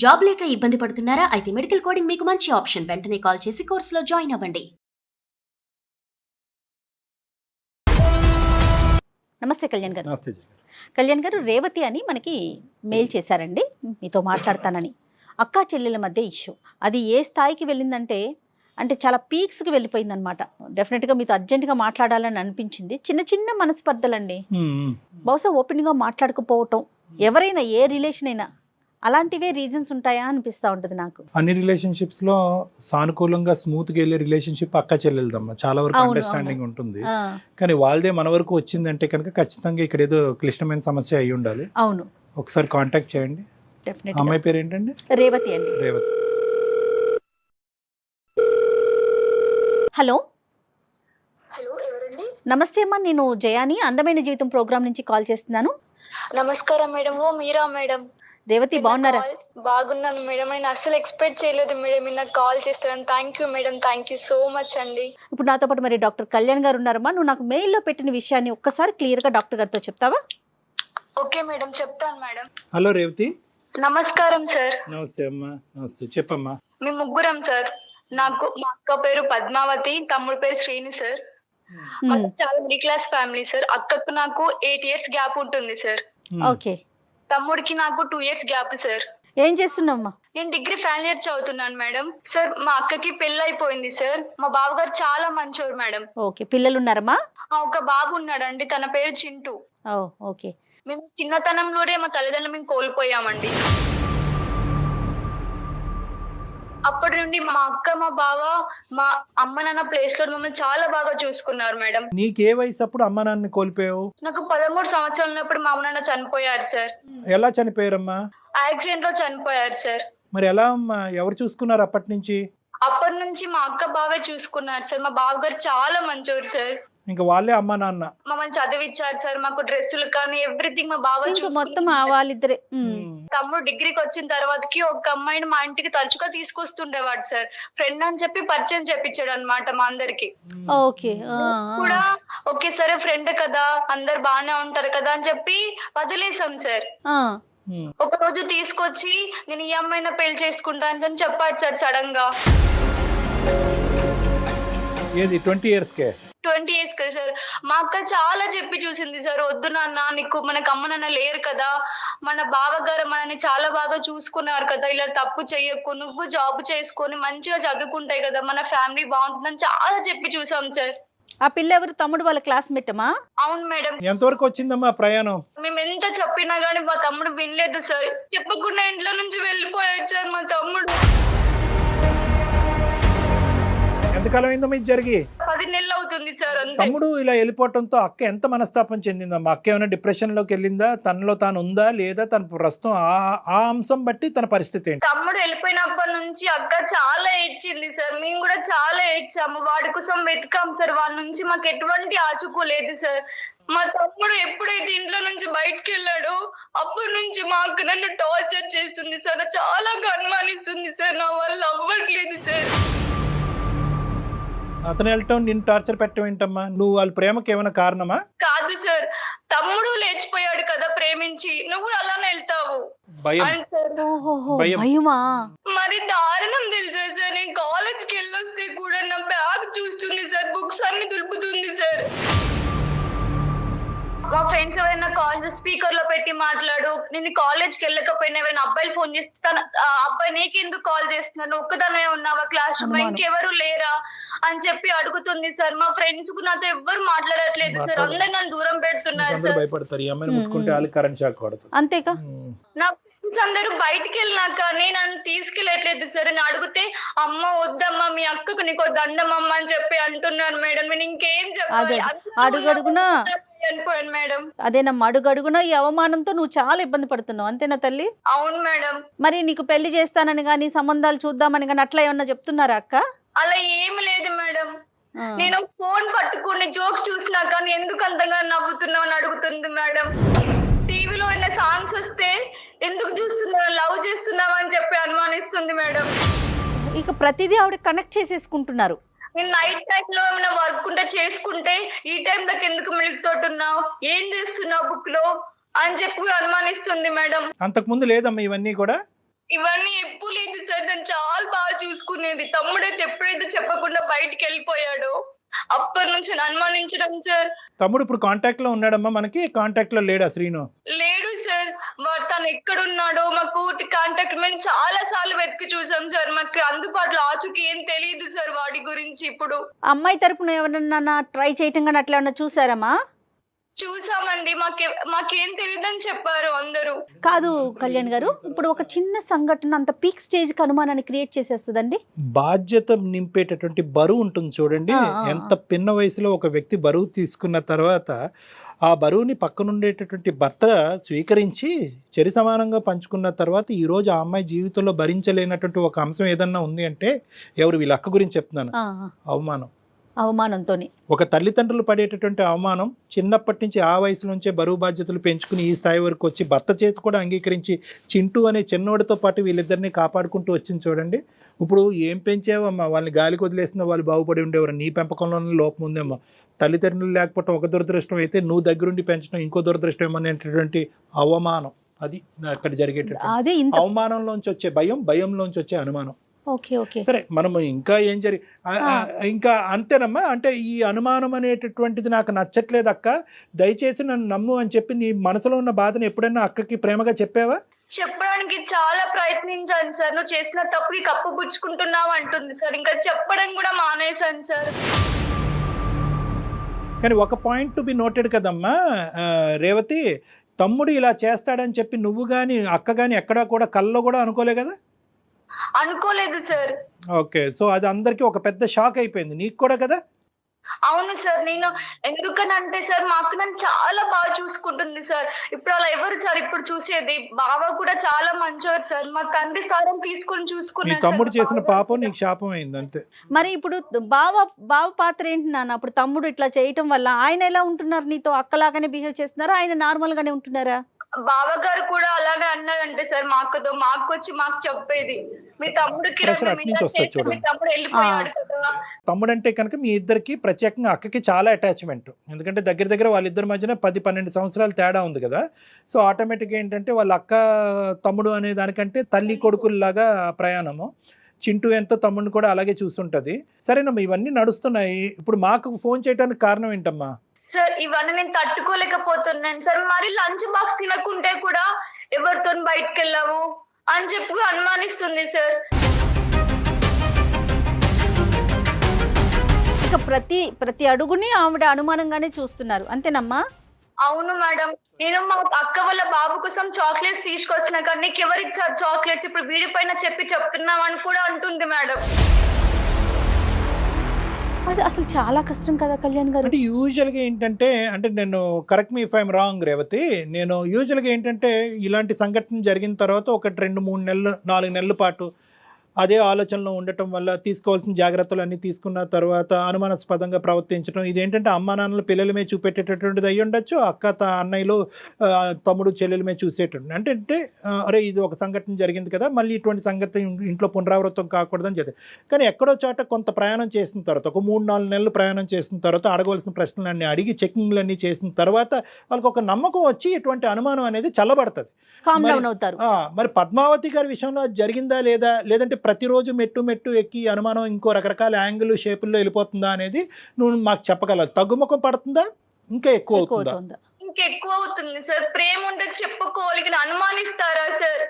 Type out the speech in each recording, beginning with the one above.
Job లేక ఇబ్బంది పడుతున్నారా? అయితే మెడికల్ కోడింగ్ మీకు మంచి ఆప్షన్. వెంటనే కాల్ చేసి కోర్సులో జాయిన్ అవ్వండి. నమస్తే కళ్యాణ్ గారు. నమస్తే జీ. కళ్యాణ్ గారు, రేవతి అని మనకి మెయిల్ చేశారండి మీతో మాట్లాడతానని. అక్కా చెల్లెల మధ్య ఇష్యూ అది ఏ స్థాయికి వెళ్ళిందంటే చాలా పీక్స్కి వెళ్ళిపోయిందనమాట. డెఫినెట్గా మీతో అర్జెంటుగా మాట్లాడాలని అనిపించింది. చిన్న చిన్న మనస్పర్ధలండి, బహుశా ఓపెన్గా మాట్లాడకపోవటం. ఎవరైనా ఏ రిలేషన్ అయినా అలాంటివే రీజన్స్ ఉంటాయా అనిపిస్తూ ఉంటుంది నాకు. అన్ని రిలేషన్షిప్స్ లో సానుకూలంగా స్మూత్ గా వెళ్ళే రిలేషన్షిప్ అక్క చెల్లెలదమ్మా, చాలా వరకు అండర్స్టాండింగ్ ఉంటుంది. కానీ వాళ్ళదే మన వరకు వచ్చిందంటే కనుక ఖచ్చితంగా ఇక్కడ ఏదో క్లిష్టమైన సమస్య అయి ఉండాలి. అవును, ఒకసారి కాంటాక్ట్ చేయండి. అమ్మాయి పేరు ఏంటండి? రేవతి అండి. రేవతి. హలో. హలో, ఎవరండి? నమస్తే అమ్మా, నేను జయాని అందమైన జీవితం ప్రోగ్రామ్ నుంచి కాల్ చేస్తున్నాను. నమస్కారం మేడం. ఓ మీరా మేడం? రేవతి, బాగున్నారా? బాగున్నాను మేడం. నేను అసలు ఎక్స్పెక్ట్ చేయలేదు మేడం మీరు నాకు కాల్ చేస్తారని. Thank you madam, thank you so much అండి. ఇప్పుడు నాతో పాటు మరి డాక్టర్ కళ్యాణ్ గారు ఉన్నారమ్మా. నువ్వు నాకు మెయిల్లో పెట్టిన విషయాన్ని ఒక్కసారి క్లియర్గా డాక్టర్ గారితో చెప్తావా? ఓకే మేడం, చెప్తాను మేడం. హలో రేవతి. నమస్కారం సార్. నమస్తే అమ్మా. నమస్తే, చెప్పమ్మా. మేము ముగ్గురం సార్. నాకు మా అక్క పేరు పద్మావతి, తమ్ముడు పేరు శ్రీను సార్. మాకు చాలా మిడిల్ క్లాస్ ఫ్యామిలీ సార్. అక్కకు నాకు 8 years గ్యాప్ ఉంటుంది సార్. ఓకే. తమ్ముడికి నాకు 2 years గ్యాప్ సార్. ఏం చేస్తున్నావమ్మా? నేను డిగ్రీ ఫైనల్ ఇయర్ చదువుతున్నాను మేడం. సార్ మా అక్కకి పెళ్లి అయిపోయింది సార్. మా బావగారు చాలా మంచోరు మేడం. ఓకే. పిల్లలు ఉన్నారమ్మా? ఒక బాబు ఉన్నాడండి, తన పేరు చింటూ. ఓకే. మేము చిన్నతనంలోనే మా తల్లిదండ్రులు మేము కోల్పోయామండి. అప్పటి నుండి మా అక్క, మా బావ, మా అమ్మ నాన్న ప్లేస్ లో మమ్మల్ని చాలా బాగా చూసుకున్నారు మేడం. నీకే వయసు అప్పుడు అమ్మ నాన్నని కోల్పోయావు? నాకు 13 సంవత్సరాలు ఉన్నప్పుడు మా అమ్మ నాన్న చనిపోయారు సార్. ఎలా చనిపోయారమ్మా? యాక్సిడెంట్ లో చనిపోయారు సార్. మరి ఎలా అమ్మా, ఎవరు చూసుకున్నారు అప్పటి నుంచి? అప్పటి నుంచి మా అక్క బావే చూసుకున్నారు సార్. మా బావగారు చాలా మంచోరు సార్. ఇంకా వాళ్ళే అమ్మ నాన్న మమ్మల్ని చదివించారు సార్. మాకు డ్రెస్సులు కానీ ఎవ్రీథింగ్ మా బావ మొత్తం వాళ్ళిద్దరే. తమ్ముడు డిగ్రీకి వచ్చిన తర్వాతకి ఒక అమ్మాయిని మా ఇంటికి తరచుగా తీసుకొస్తుండేవాడు సార్. ఫ్రెండ్ అని చెప్పి పరిచయం చేపించాడు అనమాట మా అందరికి. ఓకే. కూడా ఓకే సరే ఫ్రెండ్ కదా, అందరు బాగానే ఉంటారు కదా అని చెప్పి వదిలేసాం సార్. ఒక రోజు తీసుకొచ్చి నేను ఈ అమ్మాయిని పెళ్లి చేసుకుంటాను అని చెప్పాడు సార్ సడన్ గా. ఏది 20 years కే? 20 years కదా సార్. మా అక్క చాలా చెప్పి చూసింది సార్, వద్దు నాన్న, నీకు మనకు అమ్మ నాన్న లేరు కదా, మన బావగారు మనని చాలా బాగా చూసుకున్నారు కదా, ఇలా తప్పు చెయ్యకు, నువ్వు జాబ్ చేసుకొని మంచిగా చదువుకుంటాయి కదా, మన ఫ్యామిలీ బాగుంటుందని చాలా చెప్పి చూసాం సార్. ఆ పిల్ల ఎవరు? తమ్ముడు వాళ్ళ క్లాస్మేట్ అమ్మా? అవును మేడం. ఎంతవరకు వచ్చిందమ్మా ప్రయాణం? మేము ఎంత చెప్పినా గానీ మా తమ్ముడు వినలేదు సార్. చెప్పకుండా ఇంట్లో నుంచి వెళ్ళిపోయాడు సార్ మా తమ్ముడు. ఎంతకాలం అయిందమ్మా ఇది జరిగి? 10 నెలలు అవుతుంది సార్. అంతే. తమ్ముడు ఇలా వెళ్ళిపోవటంతో అక్క ఎంత మనస్తాపం చెందిందమ్మా? అక్క ఏమైనా డిప్రెషన్ లోకి వెళ్ళిందా? తనలో తాను ఉందా లేదా? తన ప్రస్తుతం ఆ అంశం బట్టి తన పరిస్థితి ఏంటి? తమ్ముడు వెళ్ళిపోయినప్పటి నుంచి అక్క చాలా ఏడ్చింది సార్. మేము కూడా చాలా ఏడ్చాము. వాడి కోసం వెతికాం సార్. వాడి నుంచి మాకు ఎటువంటి ఆచుకోలేదు సార్. మా తమ్ముడు ఎప్పుడైతే ఇంట్లో నుంచి బయటకు వెళ్ళాడో అప్పటి నుంచి మా అక్క నన్ను టార్చర్ చేస్తుంది సార్. చాలా అనుమానిస్తుంది సార్. నా వల్ల అవ్వట్లేదు సార్. అతను వెళ్ళటం నిన్ను టార్చర్ పెట్టడం ఏంటమ్మా? నువ్వు వాళ్ళ ప్రేమకి ఏమైనా కారణమా? కాదు సార్, తమ్ముడు లేచిపోయాడు కదా ప్రేమించి, నువ్వు కూడా అలానే వెళ్తావు. భయమా? మరి దారుణం తెలుసా సార్. నేను కాలేజ్కి వెళ్ళొస్తే కూడా నా బ్యాగ్ చూస్తుంది సార్, బుక్స్ అన్ని దులుపుతుంది సార్. మా ఫ్రెండ్స్ ఎవరైనా కాల్ స్పీకర్ లో పెట్టి మాట్లాడు, నేను కాలేజ్కి వెళ్ళకపోయినా ఎవరైనా అబ్బాయిలు ఫోన్ చేస్తాను, అబ్బాయి నీకెందుకు కాల్ చేస్తున్నాను, ఒక్కదానే ఉన్నావా క్లాస్ రూమ్ లో, ఇంకెవరు లేరా అని చెప్పి అడుగుతుంది సార్. మా ఫ్రెండ్స్ కు నాతో ఎవ్వరు మాట్లాడట్లేదు సార్. అందరు నన్ను దూరం పెడుతున్నారు సార్. భయపడతారు, ఈ అమ్మాయిని ముట్టుకుంటే వాళ్ళకి కరెంట్ షాక్ కొడుతుంది. అంతేగా. నా ఫ్రెండ్స్ అందరూ బయటికి వెళ్ళినాక నన్ను తీసుకెళ్ళట్లేదు సార్. నేను అడిగితే అమ్మ వద్దమ్మా, మీ అక్కకు నీకో దండమ్మ అని చెప్పి అంటున్నారు మేడం. నేను ఇంకేం చెప్పాలి? అడుగడుగునా మేడం. అదేనమ్మా, అడుగడుగునా ఈ అవమానంతో నువ్వు చాలా ఇబ్బంది పడుతున్నావు, అంతేనా తల్లి? అవును మేడం. మరి నీకు పెళ్లి చేస్తానని గానీ సంబంధాలు చూద్దామని గానీ అట్లా ఏమన్నా చెప్తున్నారా అక్క? అలా ఏమి లేదు మేడం. నేను ఫోన్ పట్టుకుని జోక్స్ చూసినా కానీ ఎందుకు అంతగా నవ్వుతున్నావు అని అడుగుతుంది మేడం. టీవీలో ఉన్న సాంగ్స్ వస్తే ఎందుకు చూస్తున్నావు, లవ్ చేస్తున్నావు అని చెప్పి అనుమానిస్తుంది మేడం. ఇక ప్రతిదీ ఆవిడ కనెక్ట్ చేసేసుకుంటున్నారు. నేను నైట్ టైం లో ఏమైనా వర్క్ ఉంటే చేసుకుంటే ఈ టైం దాకా ఎందుకు మిల్క్ తోటున్నావు, ఏం చేస్తున్నావు బుక్ లో అని చెప్పి అనుమానిస్తుంది మేడం. అంతకు ముందు లేదమ్మా ఇవన్నీ కూడా? ఇవన్నీ ఎప్పుడు లేదు సార్. నన్ను చాలా బాగా చూసుకునేది. తమ్ముడైతే ఎప్పుడైతే చెప్పకుండా బయటికి వెళ్ళిపోయాడో అప్పటి నుంచి నన్ను అనుమానించడం సార్. తమ్ముడు ఇప్పుడు కాంటాక్ట్ లో ఉన్నాడమ్మా? మనకి కాంటాక్ట్ లో లేడా శ్రీను? లేడు సార్. తను ఎక్కడున్నాడో మాకు కాంటాక్ట్ మేము చాలా సార్లు వెతికి చూసాం సార్. మాకు అందుబాటులో ఆచూకీ ఏం తెలియదు సార్ వాడి గురించి. ఇప్పుడు అమ్మాయి తరపున ఎవరన్నా ట్రై చేయటం కానీ అట్లా ఏమన్నా చూసారమ్మా? చూసామండి. మాకేం తెలియదని చెప్పారు అందరూ. కాదు కళ్యాణ్ గారు, ఇప్పుడు ఒక చిన్న సంఘటన అంత పీక్ స్టేజ్ కి అనుమానాన్ని క్రియేట్ చేసేస్తుందండి. బాధ్యత నింపేటటువంటి బరువు ఉంటుంది చూడండి. ఎంత పిన్న వయసులో ఒక వ్యక్తి బరువు తీసుకున్న తర్వాత ఆ బరువుని పక్కనుండేటటువంటి భర్త స్వీకరించి చెరి సమానంగా పంచుకున్న తర్వాత ఈ రోజు ఆ అమ్మాయి జీవితంలో భరించలేనటువంటి ఒక అంశం ఏదన్నా ఉంది అంటే ఎవరు? వీళ్ళ అక్క గురించి చెప్తున్నాను. అవమానం. అవమానంతోని ఒక తల్లిదండ్రులు పడేటటువంటి అవమానం చిన్నప్పటి నుంచి ఆ వయసు నుంచే బరువు బాధ్యతలు పెంచుకుని ఈ స్థాయి వరకు వచ్చి భర్త చేతి కూడా అంగీకరించి చింటూ అనే చిన్నోడితో పాటు వీళ్ళిద్దరిని కాపాడుకుంటూ వచ్చింది చూడండి. ఇప్పుడు ఏం పెంచావమ్మా? వాళ్ళని గాలికి వదిలేసిన వాళ్ళు బాగుపడి ఉండేవారు. నీ పెంపకంలోనే లోపం ఉందేమో. తల్లిదండ్రులు లేకపోవడం ఒక దురదృష్టం అయితే నువ్వు దగ్గరుండి పెంచడం ఇంకో దురదృష్టం ఏమనేటటువంటి అవమానం. అది అక్కడ జరిగేటటువంటి అవమానంలోంచి వచ్చే భయం, భయంలోంచి వచ్చే అనుమానం. సరే, మనము ఇంకా ఏం ఇంకా అంతేనమ్మా. అంటే ఈ అనుమానం అనేటటువంటిది నాకు నచ్చట్లేదు అక్క, దయచేసి నన్ను నమ్ము అని చెప్పి నీ మనసులో ఉన్న బాధను ఎప్పుడైనా అక్కకి ప్రేమగా చెప్పావా? చెప్పడానికి చాలా ప్రయత్నించాను సార్. నువ్వు చేసిన తప్పుకి కప్పు పుచ్చుకుంటున్నావు అంటుంది సార్. ఇంకా చెప్పడం కూడా మానేశాను సార్. కానీ ఒక పాయింట్ టు బి నోటెడ్ కదమ్మా రేవతి, తమ్ముడు ఇలా చేస్తాడని చెప్పి నువ్వు కానీ అక్క కానీ ఎక్కడా కూడా కల్లో కూడా అనుకోలే కదా? అనుకోలేదు సార్. ఓకే, సో అది అందరికి ఒక పెద్ద షాక్ అయిపోయింది, నీకు కూడా కదా? అవును సార్. నేను ఎందుకనంటే సార్ మా అక్క నన్ను చాలా బాగా చూసుకుంటుంది సార్. ఇప్పుడు అలా ఎవరు సార్ ఇప్పుడు చూసేది? బావ కూడా చాలా మంచోరు సార్. మా తండ్రి స్థానం తీసుకుని చూసుకున్నాడు. తమ్ముడు చేసిన పాపం నీకు శాపం అయింది అంతే. మరి ఇప్పుడు బావ పాత్ర ఏంటి నాన్న? అప్పుడు తమ్ముడు ఇట్లా చేయటం వల్ల ఆయన ఎలా ఉంటున్నారు? నీతో అక్కలాగానే బిహేవ్ చేస్తున్నారా? ఆయన నార్మల్ గానే ఉంటున్నారా? బావగారు కూడా అలానే అన్నారంటే సార్ మా అక్కతో. మా అక్క వచ్చి మాకు చెప్పేది, మీ తమ్ముడికి తమ్ముడు వెళ్ళిపోయాడు కదా. తమ్ముడు అంటే కనుక మీ ఇద్దరికి ప్రత్యేకంగా అక్కకి చాలా అటాచ్మెంట్. ఎందుకంటే దగ్గర దగ్గర వాళ్ళిద్దరి మధ్యన 10-12 సంవత్సరాలు తేడా ఉంది కదా. సో ఆటోమేటిక్గా ఏంటంటే వాళ్ళ అక్క తమ్ముడు అనే దానికంటే తల్లి కొడుకుల్లాగా ప్రయాణము. చింటూ ఎంతో తమ్ముడిని కూడా అలాగే చూస్తుంటది. సరేనమ్మా, ఇవన్నీ నడుస్తున్నాయి. ఇప్పుడు మాకు ఫోన్ చేయడానికి కారణం ఏంటమ్మా? సార్ ఇవన్నీ నేను తట్టుకోలేకపోతున్నాను సార్. మరి లంచ్ బాక్స్ తినకుంటే కూడా ఎవరితో బయటకు వెళ్ళావు అని చెప్పి అనుమానిస్తుంది సార్. ఇక ప్రతి అడుగుని ఆవిడ అనుమానంగానే చూస్తున్నారు, అంతేనమ్మా? అవును మేడం. నేను మా అక్క వాళ్ళ బాబు కోసం చాక్లెట్స్ తీసుకొచ్చిన కానీ నీకు ఎవరిచ్చారు చాక్లెట్స్? ఇప్పుడు వీడి పైన చెప్తున్నావు అని కూడా అంటుంది మేడం. అది అసలు చాలా కష్టం కదా కళ్యాణ్ గారు. అంటే యూజువల్గా ఏంటంటే, అంటే నేను correct me if I'm wrong Revathi, నేను యూజువల్గా ఏంటంటే ఇలాంటి సంఘటన జరిగిన తర్వాత 1-2-3 నెలలు 4 నెలల పాటు అదే ఆలోచనలో ఉండటం వల్ల తీసుకోవాల్సిన జాగ్రత్తలు అన్నీ తీసుకున్న తర్వాత అనుమానాస్పదంగా ప్రవర్తించడం, ఇదేంటంటే అమ్మా నాన్నలు పిల్లల మీద చూపెట్టేటటువంటిది అయ్యి ఉండొచ్చు, అక్క అన్నయ్యలు తమ్ముడు చెల్లెల మీద చూసేటటువంటి. అంటే అరే ఇది ఒక సంఘటన జరిగింది కదా, మళ్ళీ ఇటువంటి సంఘటన ఇంట్లో పునరావృతం కాకూడదని చెప్పి. కానీ ఎక్కడో చోట కొంత ప్రయాణం చేసిన తర్వాత, ఒక 3-4 నెలలు ప్రయాణం చేసిన తర్వాత అడగవలసిన ప్రశ్నలన్నీ అడిగి చెకింగ్లన్నీ చేసిన తర్వాత వాళ్ళకి ఒక నమ్మకం వచ్చి ఇటువంటి అనుమానం అనేది చల్లబడుతుంది. మరి పద్మావతి గారి విషయంలో జరిగిందా లేదా, లేదంటే ప్రతిరోజు మెట్టు ఎక్కి అనుమానం ఇంకో రకరకాల యాంగిల్ షేపుల్లో వెళ్ళిపోతుందా అనేది నువ్వు మాకు చెప్పగలవు. తగ్గుముఖం పడుతుందా, ఇంకా ఎక్కువ అవుతుందా? ఇంకా ఎక్కువ అవుతుంది సార్. ప్రేమ ఉంటే చెప్పుకోవాలి, అనుమానిస్తారా సార్?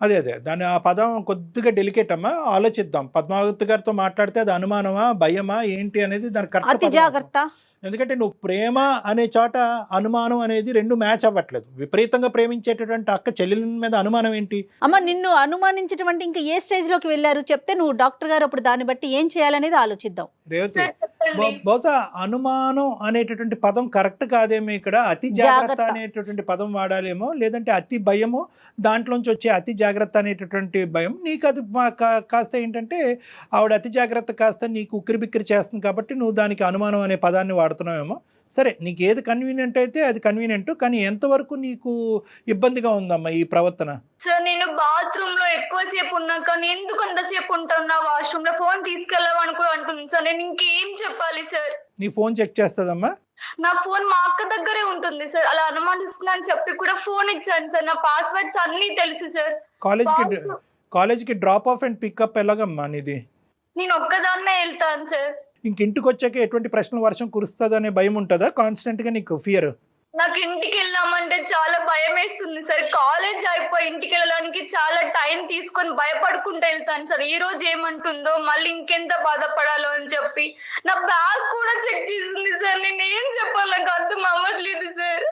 అదే దాని ఆ పదం కొద్దిగా డెలికేట్ అమ్మా, ఆలోచిద్దాం. పద్మావతి గారితో మాట్లాడితే అది అనుమానమా భయమా ఏంటి అనేది దాని కరెక్ట్ జాగ్రత్త. ఎందుకంటే నువ్వు ప్రేమ అనే చోట అనుమానం అనేది రెండు మ్యాచ్ అవ్వట్లేదు. విపరీతంగా ప్రేమించేటటువంటి అక్క చెల్లెల మీద అనుమానం ఏంటి? అమ్మ నిన్ను అనుమానించడం అంటే ఇంకా ఏ స్టేజ్ లోకి వెళ్ళారు చెప్తే నువ్వు డాక్టర్ గారు అప్పుడు దాన్ని బట్టి ఏం చేయాలనేది ఆలోచిద్దాం. రేవతి, బహుశా అనుమానం అనేటటువంటి పదం కరెక్ట్ కాదేమో, ఇక్కడ అతి జాగ్రత్త అనేటటువంటి పదం వాడాలేమో, లేదంటే అతి భయము, దాంట్లోంచి వచ్చే అతి జాగ్రత్త అనేటటువంటి భయం నీకు అది కాస్త ఏంటంటే ఆవిడ అతి జాగ్రత్త కాస్త నీకు ఉక్కిరి బిక్కిరి చేస్తుంది కాబట్టి నువ్వు దానికి అనుమానం అనే పదాన్ని వాడుతున్నావేమో. సరే, నీకు ఏది కన్వీనియంట్ అయితే అది కన్వీనియంట్, కానీ ఎంతవరకు నీకు ఇబ్బందిగా ఉందమ్మా ఈ ప్రవర్తన? సార్ నేను బాత్రూమ్ లో ఎక్కువసేపు ఉన్నా కానీ ఎందుకు అంతసేపు ఉంటాను వాష్రూమ్ లో ఫోన్ తీసుకెళ్ళామని కూడా అంటుంది సార్. నేను ఇంకేం చెప్పాలి సార్? నీ ఫోన్ చెక్ చేస్తుందమ్మా? నా ఫోన్ మా అక్క దగ్గరే ఉంటుంది సార్. అలా అనుమానిస్తున్నా అని చెప్పి కూడా ఫోన్ ఇచ్చాను సార్. నా పాస్వర్డ్స్ అన్ని తెలుసు సార్. కాలేజ్కి డ్రాప్ ఆఫ్ అండ్ పికప్ ఎలాగమ్మా నీది? నేను ఒక్కదాన్నే వెళ్తాను సార్. ఇంటికి వచ్చాక ఎటువంటి ప్రశ్నల వర్షం కురుస్తుందనే భయం ఉంటుందా కాన్స్టెంట్ గా నీకు ఫియర్? నాకు ఇంటికి వెళ్ళామంటే చాలా భయం వేస్తుంది సార్. కాలేజ్ అయిపోయి ఇంటికి వెళ్ళడానికి చాలా టైం తీసుకొని భయపడుకుంటూ వెళ్తాను సార్. ఈ రోజు ఏమంటుందో మళ్ళీ ఇంకెంత బాధపడాలో అని చెప్పి నా బ్యాగ్ కూడా చెక్ చేసింది సార్. నేను ఏం చెప్పాలి నాకు అర్థం అవ్వట్లేదు సార్.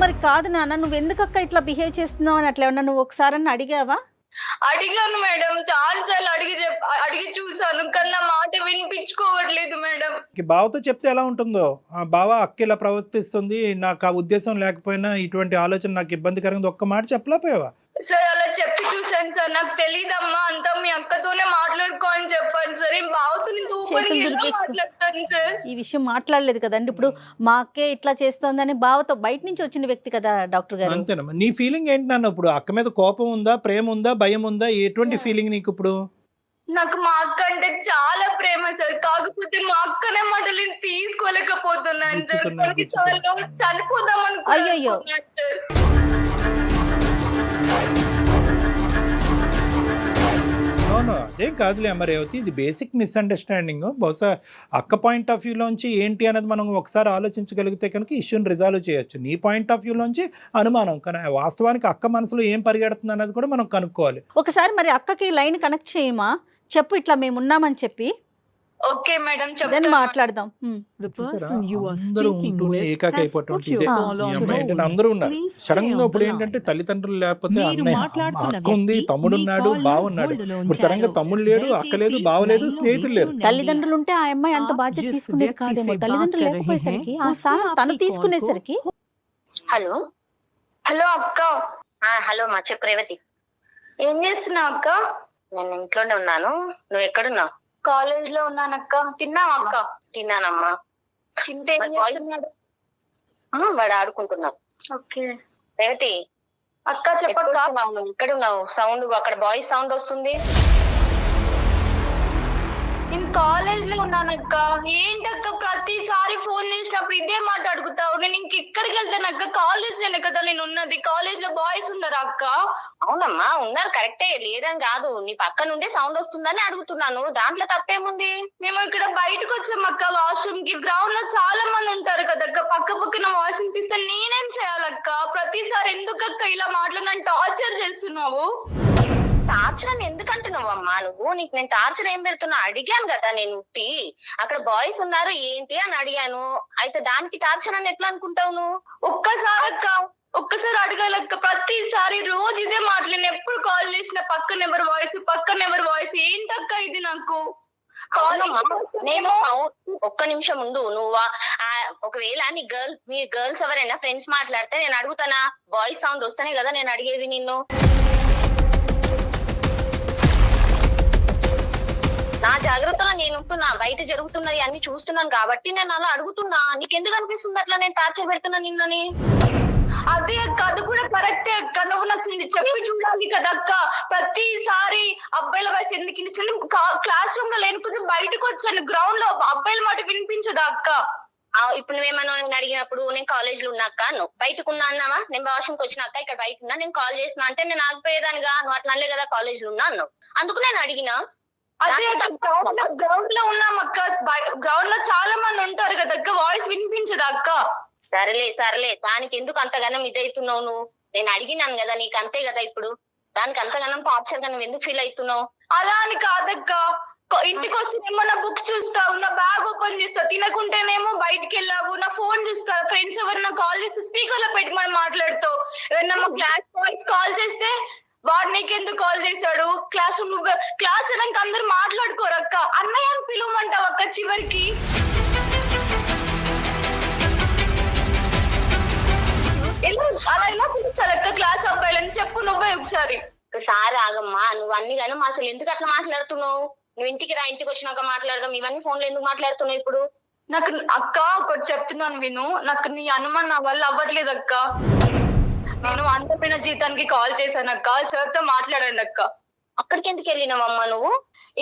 మరి కాదు నాన్న, నువ్వు ఎందుకక్క ఇట్లా బిహేవ్ చేస్తున్నావు అని అట్లా ఏమన్నా నువ్వు ఒకసారి అడిగావా? అడిగాను మేడం, చాలా అడిగి చూసాను, కానీ నా మాట వినిపించుకోవట్లేదు మేడం. బావతో చెప్తే ఎలా ఉంటుందో, బావ అక్క ఇలా ప్రవర్తిస్తుంది, నాకు ఆ ఉద్దేశం లేకపోయినా ఇటువంటి ఆలోచన నాకు ఇబ్బందికరంగా ఒక్క మాట చెప్పలేకపోయావా? సార్ అలా చెప్పి చూసాను సార్. నాకు తెలీదమ్మా, అంతా మీ అక్కతోనే మాట్లాడుకో అని చెప్పాను సార్. ఏం బావతో నేను ఓపెన్గా ఎలా మాట్లాడతాను సార్? ఈ విషయం మాట్లాడలేదు కదండి. ఇప్పుడు మా అక్కే ఇట్లా చేస్తోందని బావతో బయట నుంచి వచ్చిన వ్యక్తి కదా డాక్టర్ గారు. అంతేనమ్మా. నీ ఫీలింగ్ ఏంటి నాన్న? ఇప్పుడు అక్క మీద కోపం ఉందా, ప్రేమ ఉందా, భయం ఉందా? ఎటువంటి ఫీలింగ్ నీకు ఇప్పుడు? నాకు మా అక్క అంటే చాలా ప్రేమ సార్. కాకపోతే మా అక్కనే మాటలు తీసుకోలేకపోతున్నాను సార్. కొన్నిసార్లు చనిపోదాం అనుకుంటున్నాను సార్. అదేం కాదులే అమ్మ రేవతి, ఇది బేసిక్ మిస్అండర్స్టాండింగ్. బహుశా అక్క పాయింట్ ఆఫ్ వ్యూలోంచి ఏంటి అనేది మనం ఒకసారి ఆలోచించగలిగితే కనుక ఇష్యూని రిజాల్వ్ చేయొచ్చు. నీ పాయింట్ ఆఫ్ వ్యూలోంచి అనుమానం, కానీ వాస్తవానికి అక్క మనసులో ఏం పరిగెడుతుంది అనేది కూడా మనం కనుక్కోవాలి. ఒకసారి మరి అక్కకి లైన్ కనెక్ట్ చేయమా, చెప్పు ఇట్లా మేము ఉన్నామని చెప్పి. ఓకే మేడం, చెప్తాను, మాట్లాడదాం. అందరూ ఉంటూనే ఏకాకి అయిపోవటం ఇదే. ఈ అమ్మాయి ఏంటంటే అందరూ ఉన్నారు, సడన్ గా ఇప్పుడు ఏంటంటే తల్లిదండ్రులు లేకపోతే అన్నయ్య, అక్క ఉంది, తమ్ముడు ఉన్నాడు, బావున్నాడు. ఇప్పుడు సడన్ గా తమ్ముడు లేడు, అక్క లేదు, బావ లేదు, స్నేహితులు లేరు. తల్లిదండ్రులు ఉంటే ఆ అమ్మాయి అంత బాధ్యత తీసుకునేది కాదేమో. తల్లిదండ్రులు లేకపోయేసరికి ఆ స్థానం తను తీసుకునేసరికి. హలో హలో అక్క. హలో మా చెప్పు రేవతి. ఏం చేస్తున్నావు అక్క? నేను ఇంట్లోనే ఉన్నాను, నువ్వు ఎక్కడున్నావు? కాలేజ్ లో ఉన్నానక్క. తిన్నావా అక్క? తిన్నానమ్మా. చింత ఏం చేస్తున్నాడు? వాడు ఆడుకుంటున్నావు. ఓకే రేవతి అక్క చెప్పక్క. నువ్వు ఎక్కడున్నావు? సౌండ్ అక్కడ బాయ్స్ సౌండ్ వస్తుంది. నేను కాలేజ్ లో ఉన్నానక్క. ఏంటక్క ప్రతిసారి ఫోన్ చేసినప్పుడు ఇదే మాట అడుగుతావు? నేను ఇంకెక్కడికి వెళ్తానక్క? కాలేజ్ లోనే కదా నేను ఉన్నది. కాలేజ్ లో బాయ్స్ ఉన్నారా అక్క? అవునమ్మా ఉన్నారు, కరెక్టే, లేదని కాదు. నీ పక్క నుండి సౌండ్ వస్తుందని అడుగుతున్నాను, దాంట్లో తప్పేముంది? మేము ఇక్కడ బయటకు వచ్చామక్క వాష్రూమ్ కి. గ్రౌండ్ లో చాలా మంది ఉంటారు కదక్క, పక్క పక్కన వాయిస్ వినిపిస్తే నేనేం చేయాలక్క? ప్రతిసారి ఎందుకక్క ఇలా మాట్లాడి టార్చర్ చేస్తున్నావు? టార్చర్ అని ఎందుకంటున్నావు అమ్మా నువ్వు? నీకు నేను టార్చర్ ఏం పెడుతున్నా అడిగాను కదా. నేను అక్కడ బాయ్స్ ఉన్నారు ఏంటి అని అడిగాను, అయితే దానికి టార్చర్ అని ఎట్లా అనుకుంటావు నువ్వు? ఒక్కసారి అడగాలక్క. ప్రతిసారి రోజు ఇదే మాట్లాడి, ఎప్పుడు కాల్ చేసిన పక్కన ఎవరు వాయిస్ ఏంటక్క ఇది? నాకు నేను ఒక్క నిమిషం ఉండు. నువ్వు ఒకవేళ మీ గర్ల్స్ ఎవరైనా ఫ్రెండ్స్ మాట్లాడితే నేను అడుగుతానా? బాయ్స్ సౌండ్ వస్తేనే కదా నేను అడిగేది నిన్ను. నా జాగ్రత్తలో నేను ఉంటున్నా, బయట జరుగుతున్నది అన్ని చూస్తున్నాను కాబట్టి నేను అలా అడుగుతున్నా. నీకెందుకు అనిపిస్తుంది అట్లా నేను టార్చర్ పెడుతున్నా నిన్నని? అదే అక్క, అది కూడా కరెక్టే అక్క. నువ్వు నాకు చెప్పి చూడాలి కదా అక్క. ప్రతిసారి అబ్బాయిల వయసు ఎందుకు? క్లాస్ రూమ్ లో లేని కొంచెం బయటకు వచ్చాను, గ్రౌండ్ లో అబ్బాయిల మాట వినిపించదా అక్క? ఇప్పుడు నువ్వేమన్నా నేను అడిగినప్పుడు నేను కాలేజ్ లో ఉన్నాక నువ్వు బయటకు ఉన్నా అన్నావా? నేను వాష్రూమ్కి వచ్చినాక ఇక్కడ బయట ఉన్నా, నేను కాల్ చేసినా అంటే నేను ఆగిపోయేదానిగా. నువ్వు అట్లా అనలే కదా కాలేజ్ లో ఉన్నా అన్నావు, అందుకు నేను అడిగినా. అదే గ్రౌండ్ లో ఉన్నాం అక్క. గ్రౌండ్ లో చాలా మంది ఉంటారు కదా అక్క, వాయిస్ వినిపించదా అక్క? సరేలే దానికి ఎందుకు అంతగానం ఇదవుతున్నావు నువ్వు? నేను అడిగినాను కదా, నీకు అంతే కదా. ఇప్పుడు దానికి అంతగానం టార్చర్ గా నువ్వు ఎందుకు ఫీల్ అవుతున్నావు? అలా అని కాదక్క. ఇంటికి వస్తేనేమో నా బుక్ చూస్తావు, నా బ్యాగ్ ఓపెన్ చేస్తావు, తినకుంటేనేమో బయటికి వెళ్ళావు, నా ఫోన్ చూస్తావు, ఫ్రెండ్స్ ఎవరైనా కాల్ చేస్తే స్పీకర్ లో పెట్టి మనం మాట్లాడుతావు. ఎవరైనా మా క్లాస్ బాయ్స్ కాల్ చేస్తే వాడు నీకెందుకు కాల్ చేశాడు? క్లాస్ అయినాక అందరు మాట్లాడుకోరు అక్క. అన్నయ్య అని పిలువమంటావు అక్క చివరికి. అలా ఎలా పిలుస్తారు అక్క క్లాస్ అబ్బాయిలని? చెప్పు నువ్వే ఒకసారి. ఒకసారి ఆగమ్మా, నువ్వు అన్ని కానీ అసలు ఎందుకు అట్లా మాట్లాడుతున్నావు? నువ్వు ఇంటికి రా, ఇంటికి వచ్చినాక మాట్లాడదాం. ఇవన్నీ ఫోన్లో ఎందుకు మాట్లాడుతున్నావు ఇప్పుడు? నాకు అక్క ఒకటి చెప్తున్నాను విను. నాకు నీ అనుమానం నా వల్ల అవ్వట్లేదు అక్క. నేను అందమైన జీతానికి కాల్ చేశాను అక్క. సార్ తో మాట్లాడండి అక్క. అక్కడికి ఎందుకు వెళ్ళినావమ్మా నువ్వు?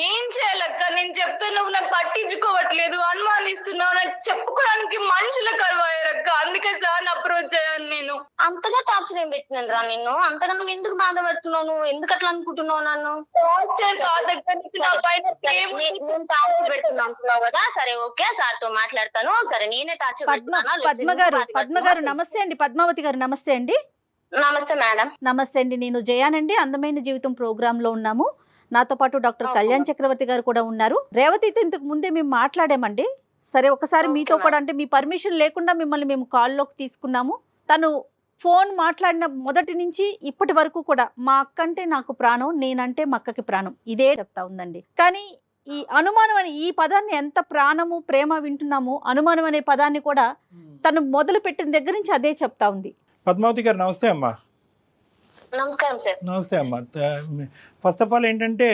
ఏం చేయాలక్క? నేను చెప్తే నువ్వు నాకు పట్టించుకోవట్లేదు, అనుమానిస్తున్నావు. నాకు చెప్పుకోవడానికి మనుషుల కరువయ్యారక్క. అందుకే సార్ అప్రోచ్ అయ్యాను నేను. అంతగా టార్చర్ ఏం పెట్టినాను రా నిన్ను? అంతగా నువ్వు ఎందుకు బాధపడుతున్నావు? నువ్వు ఎందుకు అట్లా అనుకుంటున్నావు నన్ను? టార్చర్ కాదక్క, నీకు నా పైన ప్రేమ ఉంది. నేను టార్చర్ పెడుతున్నా అంటున్నావు కదా, సరే ఓకే సార్ తో మాట్లాడతాను. సరే నేనే టార్చర్ పద్మ గారు నమస్తే అండి. పద్మావతి గారు నమస్తే అండి. నమస్తే మేడం. నమస్తే అండి. నేను జయానండి, అందమైన జీవితం ప్రోగ్రామ్ లో ఉన్నాము. నాతో పాటు డాక్టర్ కళ్యాణ్ చక్రవర్తి గారు కూడా ఉన్నారు. రేవతితో ఇంతకు ముందే మేము మాట్లాడామండి. సరే ఒకసారి మీతో కూడా, అంటే మీ పర్మిషన్ లేకుండా మిమ్మల్ని మేము కాల్లోకి తీసుకున్నాము. తను ఫోన్ మాట్లాడిన మొదటి నుంచి ఇప్పటి వరకు కూడా మా అక్క అంటే నాకు ప్రాణం, నేనంటే మా అక్కకి ప్రాణం, ఇదే చెప్తా ఉందండి. కానీ ఈ అనుమానం అనే ఈ పదాన్ని ఎంత ప్రాణము ప్రేమ వింటున్నామో, అనుమానం అనే పదాన్ని కూడా తను మొదలు పెట్టిన దగ్గర నుంచి అదే చెప్తా ఉంది. పద్మావతి గారు నమస్తే అమ్మా. నమస్కారం సార్. నమస్తే అమ్మా. ఫస్ట్ ఆఫ్ ఆల్ ఏంటంటే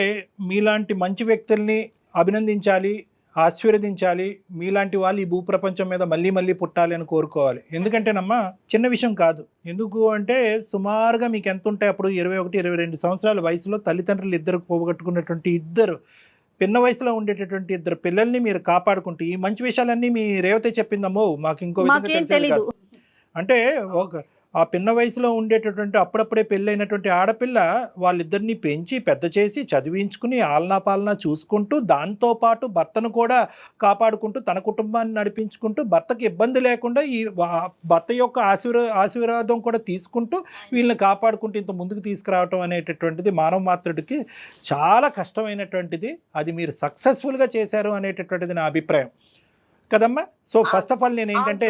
మీలాంటి మంచి వ్యక్తుల్ని అభినందించాలి, ఆశీర్వదించాలి. మీలాంటి వాళ్ళు ఈ భూప్రపంచం మీద మళ్ళీ మళ్ళీ పుట్టాలి అని కోరుకోవాలి. ఎందుకంటేనమ్మా చిన్న విషయం కాదు. ఎందుకు అంటే సుమారుగా మీకు ఎంత ఉంటాయి అప్పుడు 21-22 సంవత్సరాల వయసులో తల్లిదండ్రులు ఇద్దరు పోగొట్టుకున్నటువంటి ఇద్దరు పిన్న వయసులో ఉండేటటువంటి ఇద్దరు పిల్లల్ని మీరు కాపాడుకుంటూ ఈ మంచి విషయాలన్నీ మీ రేవతి చెప్పిందమ్మో, మాకు ఇంకో విధంగా తెలియదు. అంటే ఒక ఆ పిన్న వయసులో ఉండేటటువంటి అప్పుడప్పుడే పెళ్ళైనటువంటి ఆడపిల్ల వాళ్ళిద్దరిని పెంచి పెద్ద చేసి చదివించుకుని ఆలనా పాలనా చూసుకుంటూ దాంతోపాటు భర్తను కూడా కాపాడుకుంటూ తన కుటుంబాన్ని నడిపించుకుంటూ భర్తకి ఇబ్బంది లేకుండా ఈ భర్త యొక్క ఆశీర్వాదం కూడా తీసుకుంటూ వీళ్ళని కాపాడుకుంటూ ఇంత ముందుకు తీసుకురావటం అనేటటువంటిది మానవ మాత్రుడికి చాలా కష్టమైనటువంటిది. అది మీరు సక్సెస్ఫుల్గా చేశారు అనేటటువంటిది నా అభిప్రాయం కదమ్మా. సో ఫస్ట్ ఆఫ్ ఆల్ నేను ఏంటంటే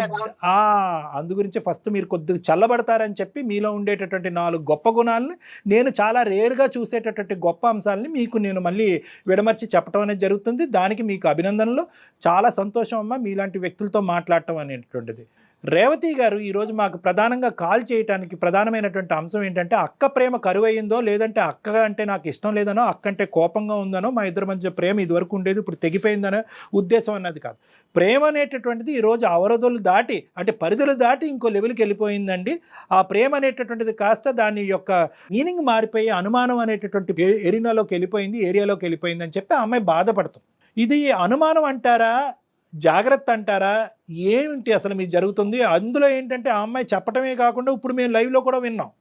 అందు గురించి ఫస్ట్ మీరు కొద్దిగా చల్లబడతారని చెప్పి మీలో ఉండేటటువంటి 4 గొప్ప గుణాలను, నేను చాలా రేర్గా చూసేటటువంటి గొప్ప అంశాలని మీకు నేను మళ్ళీ విడమర్చి చెప్పడం అనేది జరుగుతుంది. దానికి మీకు అభినందనలు. చాలా సంతోషం అమ్మా మీలాంటి వ్యక్తులతో మాట్లాడటం అనేటటువంటిది. రేవతి గారు ఈరోజు మాకు ప్రధానంగా కాల్ చేయడానికి ప్రధానమైనటువంటి అంశం ఏంటంటే అక్క ప్రేమ కరువయ్యిందో, లేదంటే అక్క అంటే నాకు ఇష్టం లేదనో, అక్క అంటే కోపంగా ఉందనో, మా ఇద్దరి మధ్య ప్రేమ ఇదివరకు ఉండేది ఇప్పుడు తెగిపోయిందనో ఉద్దేశం అన్నది కాదు. ప్రేమ అనేటటువంటిది ఈరోజు అవరోధులు దాటి, అంటే పరిధులు దాటి ఇంకో లెవెల్కి వెళ్ళిపోయిందండి. ఆ ప్రేమ అనేటటువంటిది కాస్త దాని యొక్క మీనింగ్ మారిపోయి అనుమానం అనేటటువంటి ఏరియాలోకి వెళ్ళిపోయింది అని చెప్పి ఆ అమ్మాయి బాధపడుతుంది. ఇది అనుమానం అంటారా, జాగ్రత్త అంటారా, ఏంటి అసలు మీకు జరుగుతుంది? అందులో ఏంటంటే ఆ అమ్మాయి చెప్పటమే కాకుండా ఇప్పుడు మేము లైవ్లో కూడా విన్నాం,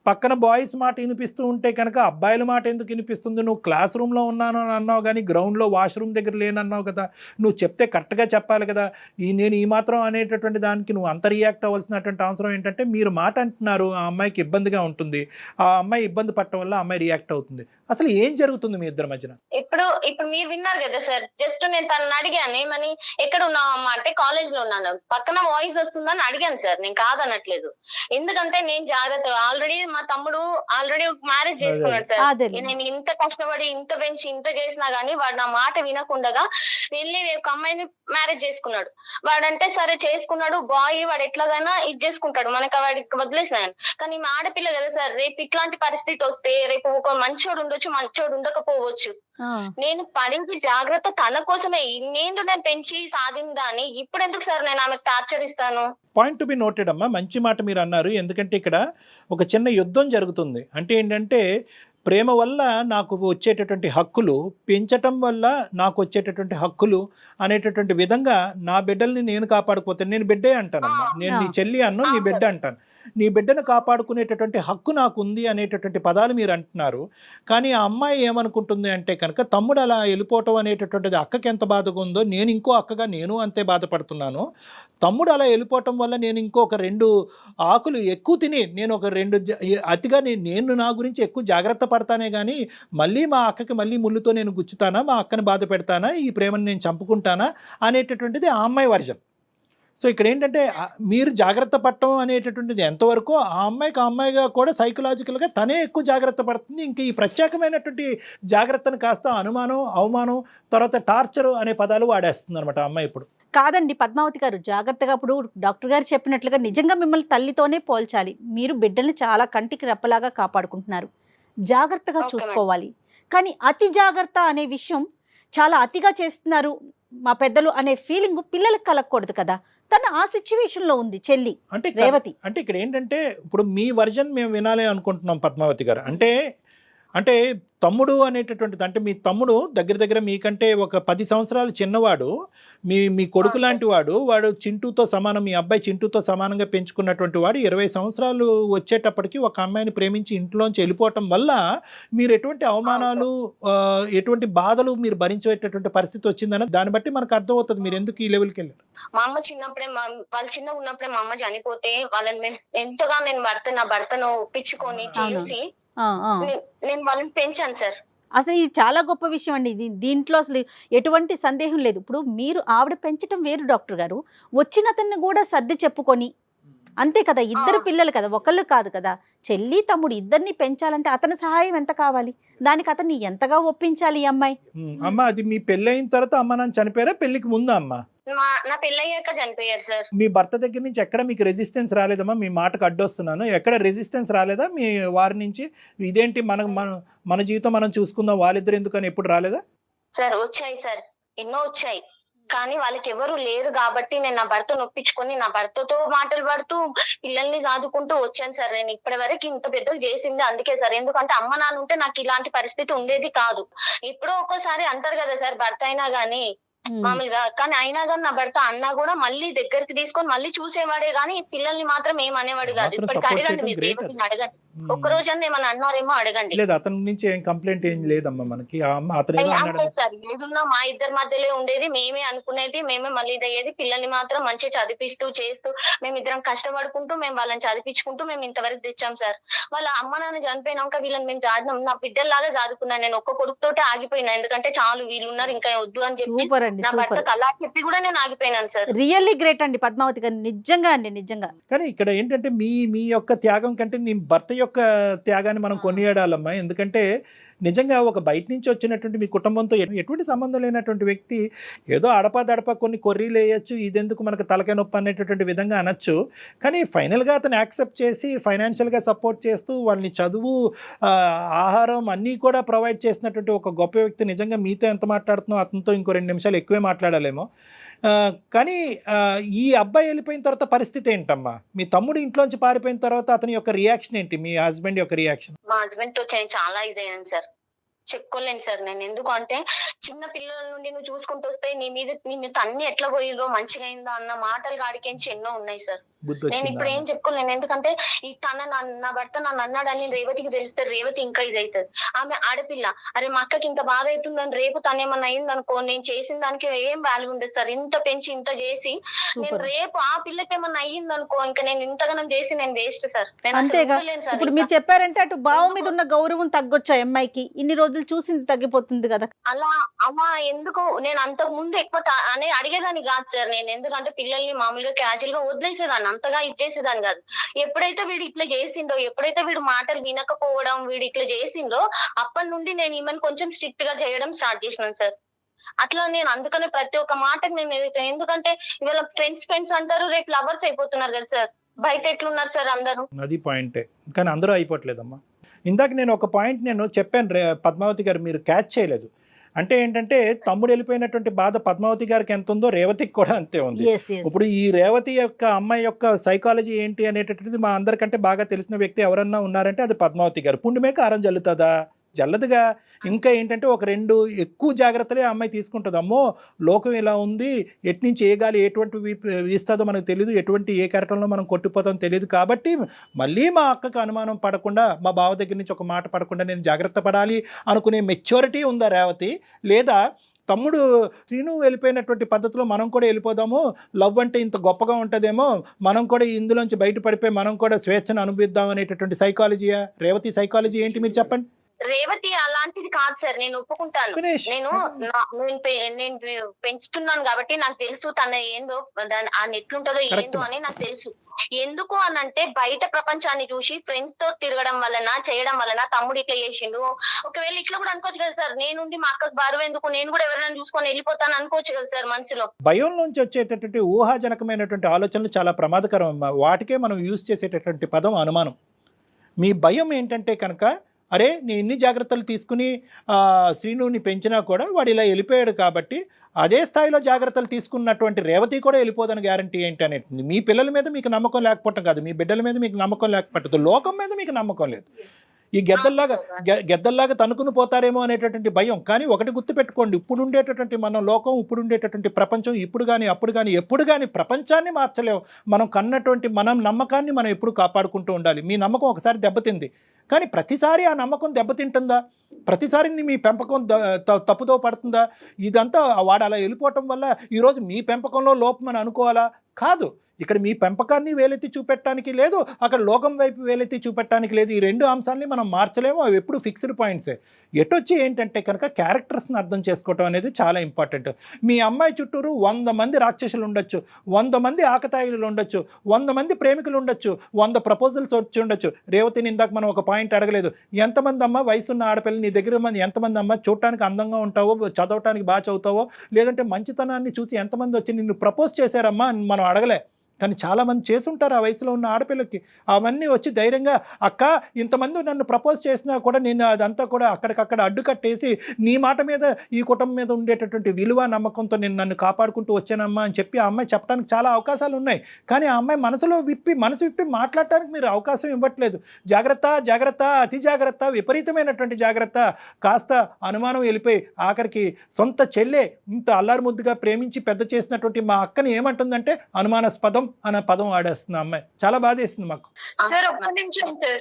పక్కన బాయ్స్ మాట వినిపిస్తూ ఉంటే కనుక అబ్బాయిల మాట ఎందుకు వినిపిస్తుంది? నువ్వు క్లాస్ రూమ్లో ఉన్నాను అని అన్నావు కానీ గ్రౌండ్లో వాష్రూమ్ దగ్గర లేనన్నావు కదా, నువ్వు చెప్తే కరెక్ట్గా చెప్పాలి కదా. నేను ఈ మాత్రం అనేటటువంటి దానికి నువ్వు అంత రియాక్ట్ అవ్వాల్సినటువంటి అవసరం ఏంటంటే మీరు మాట అంటున్నారు, ఆ అమ్మాయికి ఇబ్బందిగా ఉంటుంది, ఆ అమ్మాయి ఇబ్బంది పడటం వల్ల ఆ అమ్మాయి రియాక్ట్ అవుతుంది. అసలు ఏం జరుగుతుంది మీ ఇద్దరి మధ్యన? ఇప్పుడు మీరు విన్నారు కదా సార్, జస్ట్ నేను తనని అడిగాను ఏమని, ఎక్కడ ఉన్నావు అమ్మ అంటే కాలేజ్ లో ఉన్నాను, పక్కన వాయిస్ వస్తుందని అడిగాను సార్. నేను కాదనట్లేదు, ఎందుకంటే నేను జాగ్రత్త. ఆల్రెడీ మా తమ్ముడు మ్యారేజ్ చేసుకున్నాడు సార్. నేను ఇంత కష్టపడి ఇంత పెంచి ఇంత చేసినా గానీ వాడు నా మాట వినకుండా వెళ్ళి ఒక అమ్మాయిని మ్యారేజ్ చేసుకున్నాడు. వాడంటే సరే చేసుకున్నాడు, బాయ్ వాడు ఎట్లాగైనా ఇది చేసుకుంటాడు, మనకి వాడికి వదిలేసినాను. కానీ మా ఆడపిల్ల కదా సార్, రేపు ఇట్లాంటి పరిస్థితి వస్తే రేపు ఒక మంచోడు ఉండొచ్చు, మంచోడు ఉండకపోవచ్చు. నేను పడింది జాగ్రత్త తన కోసమే. ఇన్నేళ్ళు నేను పెంచి సాధిందాన్ని ఇప్పుడు ఎందుకు సార్ నేను ఆమెకు టార్చర్ ఇస్తాను? పాయింట్ టు బి నోటెడ్ అమ్మా, మంచి మాట మీరు అన్నారు. ఎందుకంటే ఇక్కడ ఒక చిన్న యుద్ధం జరుగుతుంది. అంటే ఏంటంటే ప్రేమ వల్ల నాకు వచ్చేటటువంటి హక్కులు, పెంచటం వల్ల నాకు వచ్చేటటువంటి హక్కులు అనేటటువంటి విధంగా నా బిడ్డల్ని నేను కాపాడుకోతే, నేను బిడ్డే అంటానమ్మా, నేను నీ చెల్లి అన్ను నీ బిడ్డ అంటాను, నీ బిడ్డను కాపాడుకునేటటువంటి హక్కు నాకు ఉంది అనేటటువంటి పదాలు మీరు అంటున్నారు. కానీ ఆ అమ్మాయి ఏమనుకుంటుంది అంటే కనుక తమ్ముడు అలా వెళ్ళిపోవటం అనేటటువంటిది అక్కకి ఎంత బాధగా ఉందో నేను ఇంకో అక్కగా నేను అంతే బాధపడుతున్నాను. తమ్ముడు అలా వెళ్ళిపోవటం వల్ల నేను ఇంకొక 2 ఆకులు ఎక్కువ తిని నేను ఒక 2 అతిగా నేను నా గురించి ఎక్కువ జాగ్రత్త పడతానే కానీ మళ్ళీ మా అక్కకి మళ్ళీ ముళ్ళుతో నేను గుచ్చుతానా, మా అక్కని బాధ పెడతానా, ఈ ప్రేమను నేను చంపుకుంటానా అనేటటువంటిది ఆ అమ్మాయి వర్జన్. సో ఇక్కడ ఏంటంటే మీరు జాగ్రత్త పడటం అనేటటువంటిది ఎంతవరకు ఆ అమ్మాయిగా కూడా సైకలాజికల్గా తనే ఎక్కువ జాగ్రత్త పడుతుంది. ఇంకా ఈ ప్రత్యేకమైనటువంటి జాగ్రత్తను కాస్త అనుమానం, అవమానం, తర్వాత టార్చర్ అనే పదాలు వాడేస్తుంది అనమాట ఆ అమ్మాయి ఇప్పుడు. కాదండి పద్మావతి గారు, జాగ్రత్తగా ఇప్పుడు డాక్టర్ గారు చెప్పినట్లుగా నిజంగా మిమ్మల్ని తల్లితోనే పోల్చాలి. మీరు బిడ్డల్ని చాలా కంటికి రెప్పలాగా కాపాడుకుంటున్నారు, జాగ్రత్తగా చూసుకోవాలి. కానీ అతి జాగ్రత్త అనే విషయం చాలా అతిగా చేస్తున్నారు మా పెద్దలు అనే ఫీలింగ్ పిల్లలకు కలగకూడదు కదా. తన ఆ సిచ్యువేషన్ లో ఉంది చెల్లి అంటే రేవతి. అంటే ఇక్కడ ఏంటంటే ఇప్పుడు మీ వర్జన్ మేము వినాలి అనుకుంటున్నాం పద్మావతి గారు. అంటే అంటే తమ్ముడు అనేటటువంటిది, అంటే మీ తమ్ముడు దగ్గర దగ్గర మీకంటే ఒక 10 సంవత్సరాలు చిన్నవాడు, మీ కొడుకు లాంటి వాడు చింటూతో సమానం, మీ అబ్బాయి చింటూతో సమానంగా పెంచుకున్నటువంటి వాడు 20 సంవత్సరాలు వచ్చేటప్పటికి ఒక అమ్మాయిని ప్రేమించి ఇంట్లోంచి వెళ్ళిపోవటం వల్ల మీరు ఎటువంటి అవమానాలు ఎటువంటి బాధలు మీరు భరించేటటువంటి పరిస్థితి వచ్చిందని దాన్ని బట్టి మనకు అర్థమవుతుంది మీరు ఎందుకు ఈ లెవెల్కి వెళ్ళారు. మా అమ్మ చిన్నప్పుడే వాళ్ళు చిన్నగా ఉన్నప్పుడే మా అమ్మ చనిపోతే వాళ్ళని ఎంతగా నేను నా భర్తను ఒప్పించుకొని చేసి నేను వాళ్ళని పెంచాను సార్. అసలు ఇది చాలా గొప్ప విషయం అండి. దీంట్లో అసలు ఎటువంటి సందేహం లేదు. ఇప్పుడు మీరు ఆవిడ పెంచడం వేరు డాక్టర్ గారు, వచ్చిన అతన్ని కూడా సర్ది చెప్పుకొని, అంతే కదా, ఇద్దరు పిల్లలు కదా, ఒకళ్ళు కాదు కదా, చెల్లి తమ్ముడు ఇద్దరిని పెంచాలంటే అతని సహాయం ఎంత కావాలి, దానికి అతన్ని ఎంతగా ఒప్పించాలి ఈ అమ్మాయి. అమ్మ అది మీ పెళ్ళి అయిన తర్వాత అమ్మ నాన్న చనిపోయారా, పెళ్లికి ముందా అమ్మ? నా పెళ్ళయ్యాక చనిపోయారు సార్. మీ భర్త దగ్గర నుంచి ఎక్కడ మీకు రెసిస్టెన్స్ రాలేదమ్మా? మీ మాటకు అడ్డొస్తున్నాను, ఎక్కడ రెసిస్టెన్స్ రాలేదా మీ వారి నుంచి? ఇదేంటి మన జీవితం మనం చూసుకుందాం, వాళ్ళిద్దరు ఎందుకని ఎప్పుడు రాలేదా? సార్ వచ్చాయి సార్, ఎన్నో వచ్చాయి, కానీ వాళ్ళకి ఎవరు లేరు కాబట్టి నేను నా భర్తను ఒప్పించుకొని నా భర్తతో మాటలు పడుతూ పిల్లల్ని సాదుకుంటూ వచ్చాను సార్. నేను ఇప్పటి వరకు ఇంత పెద్దగా చేసింది అందుకే సార్, ఎందుకంటే అమ్మ నాన్న ఉంటే నాకు ఇలాంటి పరిస్థితి ఉండేది కాదు. ఎప్పుడో ఒక్కోసారి అంటారు కదా సార్ భర్త అయినా గానీ మామూలుగా, కానీ అయినా కానీ నా భర్త అన్నా కూడా మళ్ళీ దగ్గరికి తీసుకొని మళ్ళీ చూసేవాడే గానీ పిల్లల్ని మాత్రం ఏమనేవాడు కాదు. ఇప్పటికి అడగండి, మీరు రేవతిని అడగండి, ఒక్క రోజన్నా ఏమన్నా అన్నారేమో అడగండి. లేదు అతని నుంచి ఏం కంప్లైంట్ ఏం లేదమ్మా మనకి. సార్ ఏదున్నా మా ఇద్దరి మధ్యలో ఉండేది, మేమే అనుకునేది, మేమే మళ్ళీ అయ్యేది. పిల్లల్ని మాత్రం మంచిగా చదివిస్తూ చేస్తూ మేమిద్దరం కష్టపడుకుంటూ మేము వాళ్ళని చదివించుకుంటూ మేము ఇంతవరకు తెచ్చాం సార్. వాళ్ళ అమ్మ నాన్న చనిపోయినాక వీళ్ళని మేము సాధినాం, నా బిడ్డల్లాగా చదువుకున్నాను. నేను ఒక్క కొడుకుతోటే ఆగిపోయినా, ఎందుకంటే చాలు వీళ్ళున్నారు ఇంకా వద్దు అని చెప్పి నా భర్తకు అలా చెప్పి కూడా నేను ఆగిపోయినాను సార్. రియల్లీ గ్రేట్ అండి పద్మావతి గారు, నిజంగా అండి, నిజంగా. కానీ ఇక్కడ ఏంటంటే మీ యొక్క త్యాగం కంటే నీ భర్త యొక్క త్యాగాన్ని మనం కొనియాడాలమ్మా. ఎందుకంటే నిజంగా ఒక బయట నుంచి వచ్చినటువంటి మీ కుటుంబంతో ఎటువంటి సంబంధం లేనటువంటి వ్యక్తి ఏదో అడపా కొన్ని కొర్రీలు వేయచ్చు, ఇదెందుకు మనకు తలకాయ నొప్పి అనేటటువంటి విధంగా అనొచ్చు. కానీ ఫైనల్గా అతను యాక్సెప్ట్ చేసి ఫైనాన్షియల్గా సపోర్ట్ చేస్తూ వాళ్ళని చదువు ఆహారం అన్నీ కూడా ప్రొవైడ్ చేసినటువంటి ఒక గొప్ప వ్యక్తి. నిజంగా మీతో ఎంత మాట్లాడుతున్నావు అతనితో ఇంకో 2 నిమిషాలు ఎక్కువే మాట్లాడాలేమో. కానీ ఈ అబ్బాయి వెళ్ళిపోయిన తర్వాత పరిస్థితి ఏంటమ్మా? మీ తమ్ముడు ఇంట్లోంచి పారిపోయిన తర్వాత అతని యొక్క రియాక్షన్ ఏంటి, మీ హస్బెండ్ యొక్క రియాక్షన్? మా హస్బెండ్ తో చాలా ఇదయ్యాను సార్, చెప్పుకోలేను సార్ నేను. ఎందుకు అంటే చిన్న పిల్లల నుండి నువ్వు చూసుకుంటూ వస్తే నీ మీద నిన్ను తన్ని ఎట్లా పోయిరో మంచిగా అయిందో అన్న మాటలు కాడికేంచి ఎన్నో ఉన్నాయి సార్. నేను ఇప్పుడు ఏం చెప్పుకోలేను, ఎందుకంటే ఈ నా భర్త నన్ను అన్నాడని రేవతికి తెలిస్తే రేవతి ఇంకా ఇది అవుతుంది. ఆమె ఆడపిల్ల, అరే మా అక్కకి ఇంత బాధ అవుతుందని రేపు తనేమన్నా అయింది అనుకో, నేను చేసిన దానికి ఏం వాల్యూ ఉండదు సార్. ఇంత పెంచి ఇంత చేసి నేను రేపు ఆ పిల్లకి ఏమన్నా అయ్యింది అనుకో, ఇంకా నేను ఇంతగానం చేసి నేను వేస్ట్ సార్. అంతేగా ఇప్పుడు మీరు చెప్పారంటే అటు బావ మీద ఉన్న గౌరవం తగ్గొచ్చా అమ్మాయికి, ఇన్ని రోజులు చూసింది తగ్గిపోతుంది కదా. అలా ఎందుకు నేను అంతకు ముందు ఎక్కువ అడిగేదాన్ని కాదు సార్ నేను, ఎందుకంటే పిల్లల్ని మామూలుగా క్యాజువల్ గా వదిలేసేదాన్ని, అంతగా ఇచ్చేసేదాన్ని కాదు. ఎప్పుడైతే వీడు ఇట్లా చేసిండో, ఎప్పుడైతే వీడు మాటలు వినకపోవడం వీడు ఇట్లా చేసిండో, అప్పటి నుండి నేను ఈమెను కొంచెం స్ట్రిక్ట్ గా చేయడం స్టార్ట్ చేసినాను సార్. అట్లా నేను అందుకనే ప్రతి ఒక్క మాటకు నేను ఎదుగుతాను, ఎందుకంటే ఇవాళ ఫ్రెండ్స్ అంటారు, రేపు లవర్స్ అయిపోతున్నారు కదా సార్. బయట ఎట్లున్నారు సార్ అందరూ? అది పాయింటే, కానీ అందరూ అయిపోవట్లేదమ్మా. ఇందాక నేను ఒక పాయింట్ నేను చెప్పాను పద్మావతి గారు, మీరు క్యాచ్ చేయలేదు. అంటే ఏంటంటే తమ్ముడు వెళ్ళిపోయినటువంటి బాధ పద్మావతి గారికి ఎంత ఉందో రేవతికి కూడా అంతే ఉంది. ఇప్పుడు ఈ రేవతి యొక్క అమ్మాయి యొక్క సైకాలజీ ఏంటి అనేటటువంటిది మా అందరికంటే బాగా తెలిసిన వ్యక్తి ఎవరన్నా ఉన్నారంటే అది పద్మావతి గారు. పుండుమే కారం జల్లుతుందా? జల్లదుగా. ఇంకా ఏంటంటే ఒక 2 ఎక్కువ జాగ్రత్తలే అమ్మాయి తీసుకుంటుంది. అమ్మో లోకం ఇలా ఉంది, ఎట్నుంచి ఏ గాలి ఎటువంటి వీస్తుందో మనకు తెలియదు, ఎటువంటి ఏ కెరటంలో మనం కొట్టిపోతామో తెలియదు. కాబట్టి మళ్ళీ మా అక్కకు అనుమానం పడకుండా, మా బావ దగ్గర నుంచి ఒక మాట పడకుండా నేను జాగ్రత్త పడాలి అనుకునే మెచ్యూరిటీ ఉందా రేవతి? లేదా తమ్ముడు శ్రీను వెళ్ళిపోయినటువంటి పద్ధతిలో మనం కూడా వెళ్ళిపోదాము, లవ్ అంటే ఇంత గొప్పగా ఉంటుందేమో, మనం కూడా ఇందులోంచి బయటపడిపోయి మనం కూడా స్వేచ్ఛను అనుభవిద్దాం అనేటటువంటి సైకాలజీయా? రేవతి సైకాలజీ ఏంటి మీరు చెప్పండి. రేవతి అలాంటిది కాదు సార్, నేను ఒప్పుకుంటాను. నేను పెంచుతున్నాను కాబట్టి నాకు తెలుసు తన ఏందో ఎట్లుంటదో ఏందో అని నాకు తెలుసు. ఎందుకు అనంటే బయట ప్రపంచాన్ని చూసి ఫ్రెండ్స్ తో తిరగడం వలన చేయడం వలన తమ్ముడు ఇట్లా చేసిండు. ఒకవేళ ఇట్లా కూడా అనుకోవచ్చు కదా సార్, నేనుండి మా అక్కకు బరువు ఎందుకు, నేను కూడా ఎవరైనా చూసుకొని వెళ్ళిపోతాను అనుకోవచ్చు కదా సార్ మనసులో. భయం నుంచి వచ్చేటటువంటి ఊహాజనకమైనటువంటి ఆలోచనలు చాలా ప్రమాదకరం. వాటికే మనం యూజ్ చేసేటటువంటి పదం అనుమానం. మీ భయం ఏంటంటే కనుక, అరే నేను ఇన్ని జాగ్రత్తలు తీసుకుని శ్రీనుని పెంచినా కూడా వాడు ఇలా వెళ్ళిపోయాడు కాబట్టి అదే స్థాయిలో జాగ్రత్తలు తీసుకున్నటువంటి రేవతి కూడా వెళ్ళిపోదని గ్యారంటీ ఏంటి అనేది. మీ పిల్లల మీద మీకు నమ్మకం లేకపోవటం కాదు, మీ బిడ్డల మీద మీకు నమ్మకం లేకపోవట్లేదు, లోకం మీద మీకు నమ్మకం లేదు. ఈ గెద్దల్లాగా తనుకుని పోతారేమో అనేటటువంటి భయం. కానీ ఒకటి గుర్తుపెట్టుకోండి, ఇప్పుడు ఉండేటటువంటి మన లోకం, ఇప్పుడు ఉండేటటువంటి ప్రపంచం, ఇప్పుడు కానీ అప్పుడు కానీ ఎప్పుడు కానీ ప్రపంచాన్ని మార్చలేము. మనం కన్నటువంటి మనం నమ్మకాన్ని మనం ఎప్పుడు కాపాడుకుంటూ ఉండాలి. మీ నమ్మకం ఒకసారి దెబ్బతింది, కానీ ప్రతిసారి ఆ నమ్మకం దెబ్బతింటుందా? ప్రతిసారి మీ పెంపకం తప్పుదో పడుతుందా? ఇదంతా వాడు అలా వెళ్ళిపోవటం వల్ల ఈరోజు మీ పెంపకంలో లోపం అని అనుకోవాలా? కాదు. ఇక్కడ మీ పెంపకాన్ని వేలెత్తి చూపెట్టడానికి లేదు, అక్కడ లోకం వైపు వేలెత్తి చూపెట్టడానికి లేదు. ఈ రెండు అంశాలని మనం మార్చలేము, అవి ఎప్పుడు ఫిక్స్డ్ పాయింట్సే. ఎటొచ్చి ఏంటంటే కనుక క్యారెక్టర్స్ని అర్థం చేసుకోవటం అనేది చాలా ఇంపార్టెంట్. మీ అమ్మాయి చుట్టూరు 100 మంది రాక్షసులు ఉండొచ్చు, 100 మంది ఆకతాయిలు ఉండొచ్చు, 100 మంది ప్రేమికులు ఉండొచ్చు, 100 ప్రపోజల్స్ వచ్చి ఉండొచ్చు. రేవతిని ఇందాక మనం ఒక పాయింట్ అడగలేదు, ఎంతమంది అమ్మ వయసున్న ఆడపిల్ల నీ దగ్గర ఎంతమంది అమ్మ చూడటానికి అందంగా ఉంటావో, చదవటానికి బాగా చదువుతావో, లేదంటే మంచితనాన్ని చూసి ఎంతమంది వచ్చి నిన్ను ప్రపోజ్ చేశారమ్మా అని మనం అడగలే. కానీ చాలామంది చేసుంటారు ఆ వయసులో ఉన్న ఆడపిల్లకి. అవన్నీ వచ్చి ధైర్యంగా అక్క ఇంతమంది నన్ను ప్రపోజ్ చేసినా కూడా నేను అదంతా కూడా అక్కడికక్కడ అడ్డుకట్టేసి నీ మాట మీద ఈ కుటుంబం మీద ఉండేటటువంటి విలువ నమ్మకంతో నేను నన్ను కాపాడుకుంటూ వచ్చానమ్మా అని చెప్పి ఆ అమ్మాయి చెప్పడానికి చాలా అవకాశాలు ఉన్నాయి. కానీ ఆ అమ్మాయి మనసు విప్పి మాట్లాడటానికి మీరు అవకాశం ఇవ్వట్లేదు. జాగ్రత్త జాగ్రత్త, అతి జాగ్రత్త, విపరీతమైనటువంటి జాగ్రత్త. కాస్త అనుమానం వెళ్ళిపోయి ఆఖరికి సొంత చెల్లె ఇంత అల్లారు ముద్దుగా ప్రేమించి పెద్ద చేసినటువంటి మా అక్కని ఏమంటుందంటే అనుమానాస్పదం అనే పదం వాడేస్తుంది అమ్మాయి. చాలా బాధేస్తుంది మాకు. సార్ ఒక్క నిమిషం సార్,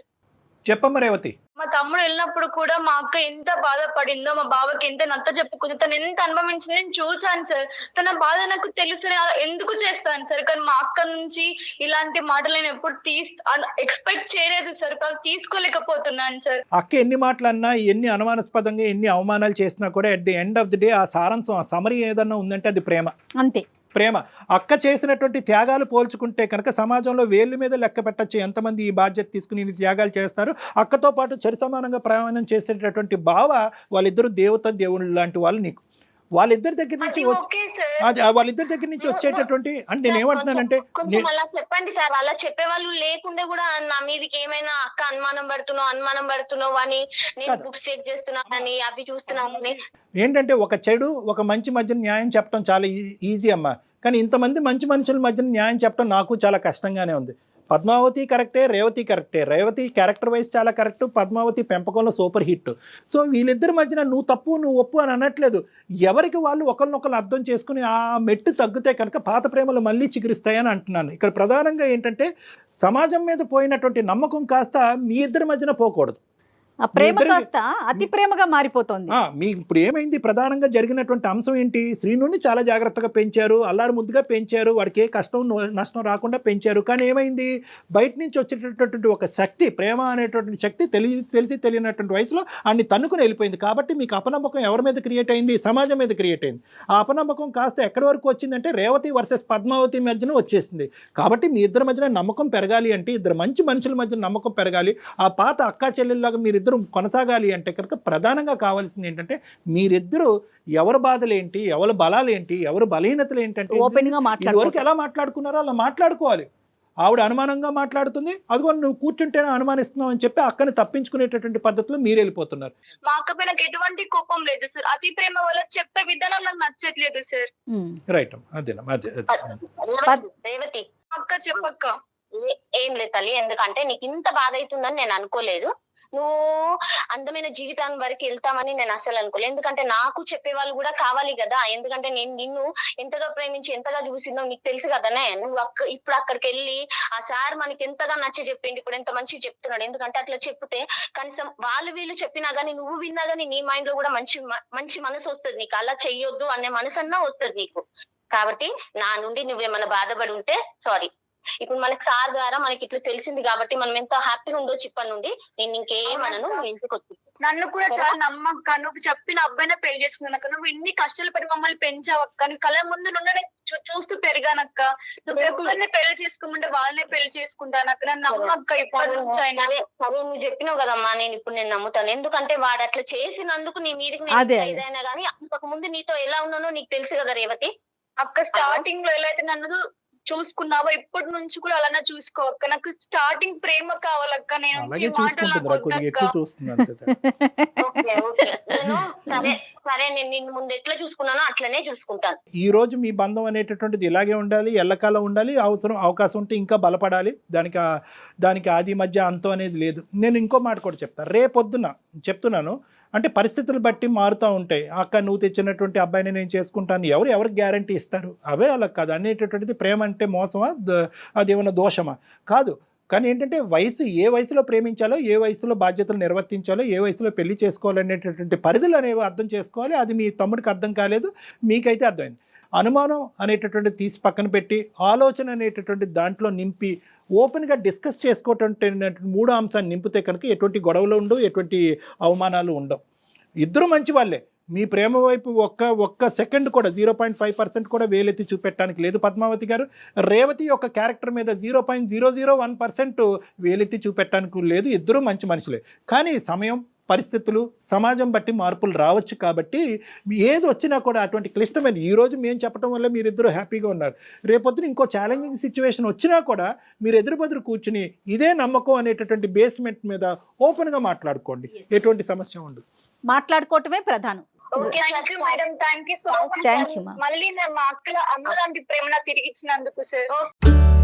చెప్పమ్మ రేవతి. మా తమ్ముడు వెళ్ళినప్పుడు కూడా మా అక్క ఎంత బాధపడిందో, మా బావకి ఎంత నచ్చ చెప్పుకుందో, తను ఎంత అనుభవించింది నేను చూసాను సార్. తన బాధ నాకు తెలుసు, ఎందుకు చేస్తాను సార్. కానీ మా అక్క నుంచి ఇలాంటి మాటలు నేను ఎప్పుడు ఎక్స్పెక్ట్ చేయలేదు సార్, తీసుకోలేకపోతున్నాను సార్. అక్క ఎన్ని మాటలన్నా, ఎన్ని అనుమానాస్పదంగా ఎన్ని అవమానాలు చేసినా కూడా at the end of the day ఆ సారాంశం, ఆ సమరీ ఏదన్నా ఉందంటే అది ప్రేమ. అంతే. ప్రేమ. అక్క చేసినటువంటి త్యాగాలు పోల్చుకుంటే కనుక సమాజంలో వేళ్ళ మీద లెక్క పెట్టచ్చు ఎంతమంది ఈ బాధ్యత తీసుకుని ఇన్ని త్యాగాలు చేస్తారు. అక్కతో పాటు సరిసమానంగా ప్రయాణం చేసేటటువంటి బావ, వాళ్ళిద్దరూ దేవుళ్ళు లాంటి వాళ్ళు నీకు. వాళ్ళిద్దరి దగ్గర నుంచి వచ్చేటటువంటి, అంటే నేను ఏమంటున్నానంటే కొంచెం అలా చెప్పండి సార్. అలా చెప్పే వాళ్ళు లేకుండా కూడా నా మీదకి ఏమైనా అక్క అనుమానం పడుతున్నావు అని, నేను బుక్స్ చెక్ చేస్తున్నానని, అవి చూస్తున్నానని. ఏంటంటే ఒక చెడు ఒక మంచి మధ్యన న్యాయం చెప్పడం చాలా ఈజీ అమ్మా. కానీ ఇంతమంది మంచి మనుషుల మధ్యన న్యాయం చెప్పడం నాకు చాలా కష్టంగానే ఉంది. పద్మావతి కరెక్టే, రేవతి కరెక్టే. రేవతి క్యారెక్టర్ వైజ్ చాలా కరెక్ట్, పద్మావతి పెంపకంలో సూపర్ హిట్. సో వీళ్ళిద్దరి మధ్యన నువ్వు తప్పు నువ్వు ఒప్పు అని అనట్లేదు. ఎవరికి వాళ్ళు ఒకరినొకరు అర్థం చేసుకుని ఆ మెట్టు తగ్గితే కనుక పాత ప్రేమలు మళ్ళీ చిగురిస్తాయని అంటున్నాను. ఇక్కడ ప్రధానంగా ఏంటంటే సమాజం మీద పోయినటువంటి నమ్మకం కాస్త మీ ఇద్దరి మధ్యన పోకూడదు. ఆ ప్రేమ కాస్త అతి ప్రేమగా మారిపోతుంది. మీ ఇప్పుడు ఏమైంది, ప్రధానంగా జరిగినటువంటి అంశం ఏంటి? శ్రీనుని చాలా జాగ్రత్తగా పెంచారు, అల్లారు ముద్దుగా పెంచారు, వాడికి ఏ కష్టం నష్టం రాకుండా పెంచారు. కానీ ఏమైంది, బయట నుంచి వచ్చేటటువంటి ఒక శక్తి, ప్రేమ అనేటటువంటి శక్తి తెలిసి తెలియనటువంటి వయసులో అన్ని తన్నుకుని వెళ్ళిపోయింది. కాబట్టి మీకు అపనమ్మకం ఎవరి మీద క్రియేట్ అయింది? సమాజం మీద క్రియేట్ అయింది. ఆ అపనమ్మకం కాస్త ఎక్కడి వరకు వచ్చిందంటే రేవతి వర్సెస్ పద్మావతి మధ్యన వచ్చేసింది. కాబట్టి మీ ఇద్దరి మధ్యన నమ్మకం పెరగాలి అంటే, ఇద్దరు మంచి మనుషుల మధ్య నమ్మకం పెరగాలి, ఆ పాత అక్కా చెల్లెల్లాగా మీరిద్దరు కొనసాగాలి అంటే కనుక ప్రధానంగా కావాల్సింది ఏంటంటే మీరిద్దరూ ఎవరి బాధలేంటి, ఎవరి బలాలేంటి, ఎవరి బలహీనతలు ఏంటంటే ఓపెన్ గా ఇదివరకు ఎలా మాట్లాడుకున్నారో అలా మాట్లాడుకోవాలి. ఆవిడ అనుమానంగా మాట్లాడుతుంది, అదిగో నువ్వు కూర్చుంటేనే అనుమానిస్తున్నావు అని చెప్పి అక్కని తప్పించుకునేటటువంటి పద్ధతిలో మీరు వెళ్ళిపోతున్నారు. మా అక్కపై నాకు ఎటువంటి కోపం లేదు సార్, అతి ప్రేమ వల్ల చెప్పే విధానం నాకు నచ్చట్లేదు సార్. రైట్ అదేనా రేవతి అక్క చెప్పక్క. ఏం లేదు తల్లి, ఎందుకంటే నీకు ఇంత బాధ అవుతుందని నేను అనుకోలేదు. నువ్వు అందమైన జీవితాన్ని వరకు వెళ్తామని నేను అసలు అనుకోలేదు. ఎందుకంటే నాకు చెప్పే వాళ్ళు కూడా కావాలి కదా. ఎందుకంటే నేను నిన్ను ఎంతగా ప్రేమించి ఎంతగా చూసిందో నీకు తెలుసు కదనే. నువ్వు ఇప్పుడు అక్కడికి వెళ్ళి ఆ సార్ మనకి ఎంతగా నచ్చ చెప్పింది, ఇప్పుడు ఎంత మంచిగా చెప్తున్నాడు. ఎందుకంటే అట్లా చెప్తే కనీసం వీళ్ళు చెప్పినా గానీ నువ్వు విన్నా గానీ నీ మైండ్ లో కూడా మంచి మనసు వస్తుంది నీకు. అలా చెయ్యొద్దు అనే మనసు అన్నా వస్తుంది నీకు. కాబట్టి నా నుండి నువ్వేమన్నా బాధపడి ఉంటే సారీ. ఇప్పుడు మనకి సార్ ద్వారా మనకి ఇట్లా తెలిసింది కాబట్టి మనం ఎంత హ్యాపీగా ఉండొచ్చు ఇప్పటి నుండి. నేను ఇంకేమనను, నువ్వు ఇంటికి వచ్చి నన్ను కూడా చాలా నమ్మక్క. నువ్వు చెప్పిన అబ్బాయినే పెళ్లి చేసుకున్నాక, నువ్వు ఇన్ని కష్టాలు పడి మమ్మల్ని పెంచావక్క. నీ కళ్ళ ముందు నుండి చూస్తూ పెరిగానక్క. నువ్వు ఎవరిని పెళ్లి చేసుకోమంటే వాళ్ళనే పెళ్లి చేసుకుంటానక్క. నన్ను నమ్మక్క ఇప్పటి నుంచి అయినా. సరే నువ్వు చెప్పినావు కదమ్మా, నేను నమ్ముతాను. ఎందుకంటే వాడు అట్లా చేసినందుకు నీ మీదకి ఏదైనా గానీ అంతకు ముందు నీతో ఎలా ఉన్నానో నీకు తెలుసు కదా రేవతి. అక్క స్టార్టింగ్ లో ఎలా అయితే నన్ను చూసుకున్నావా, ఇప్పటి నుంచి కూడా అలానే చూసుకో అక్క, నాకు స్టార్టింగ్ ప్రేమ కావాలక్క, నేను అలాగే ఈ మాటలు నాకు చూసుకుంటుందిరా, కొద్దిగా వద్దక్క. ఎక్కువ చూస్తుంది అంతే. ఓకే ఓకే నేను సరే నేను నిన్ను ముందు ఎట్లా చూసుకున్నానో అట్లనే చూసుకుంటాను. ఈ రోజు మీ బంధం అనేటటువంటిది ఇలాగే ఉండాలి, ఎల్లకాలం ఉండాలి, అవకాశం ఉంటే ఇంకా బలపడాలి, దానికి ఆది మధ్య అంతం అనేది లేదు. నేను ఇంకో మాట కూడా చెప్తాను, రేపొద్దున చెప్తున్నాను, అంటే పరిస్థితులు బట్టి మారుతూ ఉంటాయి. అక్క నువ్వు తెచ్చినటువంటి అబ్బాయిని నేను చేసుకుంటాను, ఎవరికి గ్యారంటీ ఇస్తారు? అవే అలా కాదు అనేటటువంటిది. ప్రేమ అంటే మోసమా, అదేమన్నా దోషమా? కాదు. కానీ ఏంటంటే ఏ వయసులో ప్రేమించాలో, ఏ వయసులో బాధ్యతలు నిర్వర్తించాలో, ఏ వయసులో పెళ్లి చేసుకోవాలనేటటువంటి పరిధులు అనేవి అర్థం చేసుకోవాలి. అది మీ తమ్ముడికి అర్థం కాలేదు, మీకైతే అర్థమైంది. అనుమానం అనేటటువంటి తీసి పక్కన పెట్టి ఆలోచన అనేటటువంటి దాంట్లో నింపి ఓపెన్గా డిస్కస్ చేసుకోవటం 3 అంశాన్ని నింపితే కనుక ఎటువంటి గొడవలు ఉండవు, ఎటువంటి అవమానాలు ఉండవు. ఇద్దరు మంచి వాళ్ళే. మీ ప్రేమ వైపు ఒక్క సెకండ్ కూడా 0.5% కూడా వేలెత్తి చూపెట్టడానికి లేదు పద్మావతి గారు. రేవతి యొక్క క్యారెక్టర్ మీద 0.001% వేలెత్తి చూపెట్టడానికి లేదు. ఇద్దరు మంచి మనుషులే. కానీ సమయం, పరిస్థితులు, సమాజం బట్టి మార్పులు రావచ్చు. కాబట్టి ఏది వచ్చినా కూడా అటువంటి క్లిష్టమైన, ఈరోజు మేము చెప్పడం వల్ల మీరిద్దరూ హ్యాపీగా ఉన్నారు. రేపొద్దున ఇంకో ఛాలెంజింగ్ సిచ్యువేషన్ వచ్చినా కూడా మీరు ఎదురు కూర్చుని ఇదే నమ్మకం అనేటటువంటి బేస్మెంట్ మీద ఓపెన్గా మాట్లాడుకోండి, ఎటువంటి సమస్య ఉండదు. మాట్లాడుకోవటమే ప్రధానం. Okay thank you madam, thank you so much. Thank you, ma'am. మళ్ళీ మా అమ్మ లాంటి ప్రేమ నాకు తిరిగి ఇచ్చినందుకు సార్.